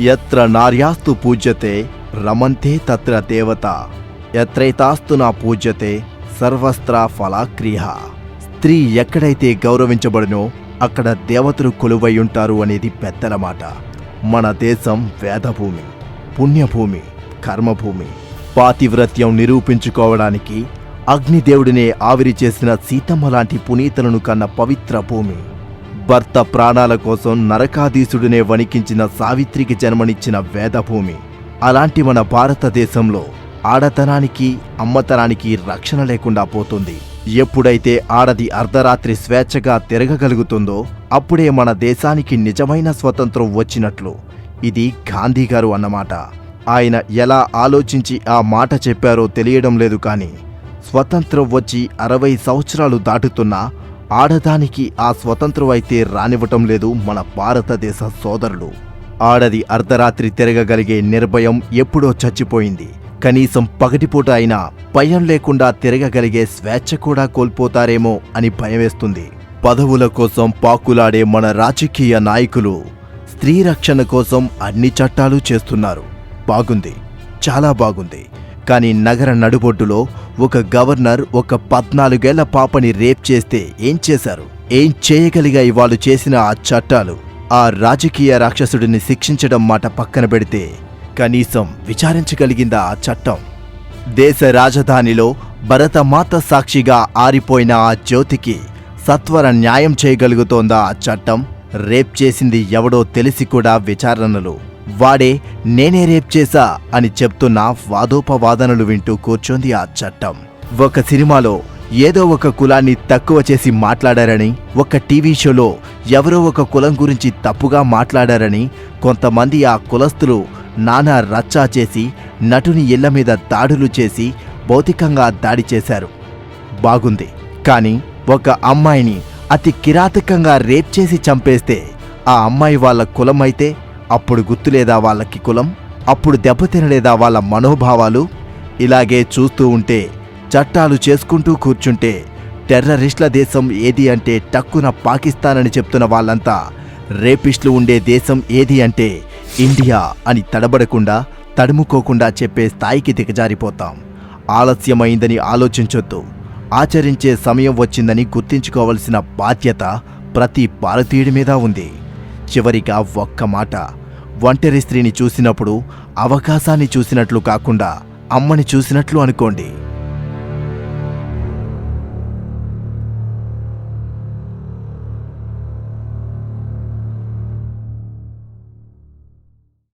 యత్ర నార్యాస్తు పూజ్యతే రమంతే తత్ర దేవత, యత్రైతాస్తు నా పూజ్యతే సర్వస్త్ర ఫలాక్రియ. స్త్రీ ఎక్కడైతే గౌరవించబడునో అక్కడ దేవతలు కొలువై ఉంటారు అనేది పెద్దల మాట. మన దేశం వేదభూమి, పుణ్యభూమి, కర్మభూమి. పాతివ్రత్యం నిరూపించుకోవడానికి అగ్నిదేవుడినే ఆవిరి చేసిన సీతమ్మ లాంటి పునీతలను కన్న పవిత్ర భూమి. భర్త ప్రాణాల కోసం నరకాధీశుడినే వణికించిన సావిత్రికి జన్మనిచ్చిన వేదభూమి. అలాంటి మన భారతదేశంలో ఆడతనానికి అమ్మతనానికి రక్షణ లేకుండా పోతుంది. ఎప్పుడైతే ఆడది అర్ధరాత్రి స్వేచ్ఛగా తిరగగలుగుతుందో అప్పుడే మన దేశానికి నిజమైన స్వతంత్రం వచ్చినట్లు. ఇది గాంధీ గారు అన్నమాట. ఆయన ఎలా ఆలోచించి ఆ మాట చెప్పారో తెలియడం లేదు, కానీ స్వతంత్రం వచ్చి 60 సంవత్సరాలు దాటుతున్నా ఆడదానికి ఆ స్వతంత్రం అయితే రానివ్వటం లేదు మన భారతదేశ సోదరులు. ఆడది అర్ధరాత్రి తిరగగలిగే నిర్భయం ఎప్పుడో చచ్చిపోయింది. కనీసం పగటిపూట అయినా భయం లేకుండా తిరగగలిగే స్వేచ్ఛ కూడా కోల్పోతారేమో అని భయమేస్తుంది. పదవుల కోసం పాకులాడే మన రాజకీయ నాయకులు స్త్రీ రక్షణ కోసం అన్ని చట్టాలు చేస్తున్నారు. బాగుంది, చాలా బాగుంది. కానీ నగర నడుబొడ్డులో ఒక గవర్నర్ ఒక 14 ఏళ్ల పాపని రేప్ చేస్తే ఏం చేశారు? ఏం చేయగలిగాయి వాళ్ళు చేసిన ఆ చట్టాలు? ఆ రాజకీయ రాక్షసుడిని శిక్షించడం మాట పక్కన పెడితే కనీసం విచారించగలిగిందా ఆ చట్టం? దేశ రాజధానిలో భరతమాత సాక్షిగా ఆరిపోయిన ఆ జ్యోతికి సత్వర న్యాయం చేయగలుగుతోందా ఆ చట్టం? రేప్ చేసింది ఎవడో తెలిసి కూడా విచారణలు వాడే నేనే రేప్ చేశా అని చెప్తున్న వాదోపవాదనలు వింటూ కూర్చోంది ఆ చట్టం. ఒక సినిమాలో ఏదో ఒక కులాన్ని తక్కువ చేసి మాట్లాడారని, ఒక టీవీ షోలో ఎవరో ఒక కులం గురించి తప్పుగా మాట్లాడారని కొంతమంది ఆ కులస్తులు నానా రచ్చా చేసి నటుని ఇళ్ల మీద దాడులు చేసి భౌతికంగా దాడి చేశారు. బాగుంది. కానీ ఒక అమ్మాయిని అతి కిరాతకంగా రేప్ చేసి చంపేస్తే ఆ అమ్మాయి వాళ్ళ కులం అయితే అప్పుడు గుర్తులేదా వాళ్ళకి కులం? అప్పుడు దెబ్బతినలేదా వాళ్ళ మనోభావాలు? ఇలాగే చూస్తూ ఉంటే, చట్టాలు చేసుకుంటూ కూర్చుంటే టెర్రరిస్టుల దేశం ఏది అంటే టక్కున పాకిస్తాన్ అని చెప్తున్న వాళ్ళంతా రేపిస్టులు ఉండే దేశం ఏది అంటే ఇండియా అని తడబడకుండా తడుముకోకుండా చెప్పే స్థాయికి దిగజారిపోతాం. ఆలస్యమైందని ఆలోచించొద్దు. ఆచరించే సమయం వచ్చిందని గుర్తించుకోవలసిన బాధ్యత ప్రతి భారతీయుడి మీద ఉంది. చివరిగా ఒక్క మాట, ఒంటరి స్త్రీని చూసినప్పుడు అవకాశాన్ని చూసినట్లు కాకుండా అమ్మని చూసినట్లు అనుకోండి.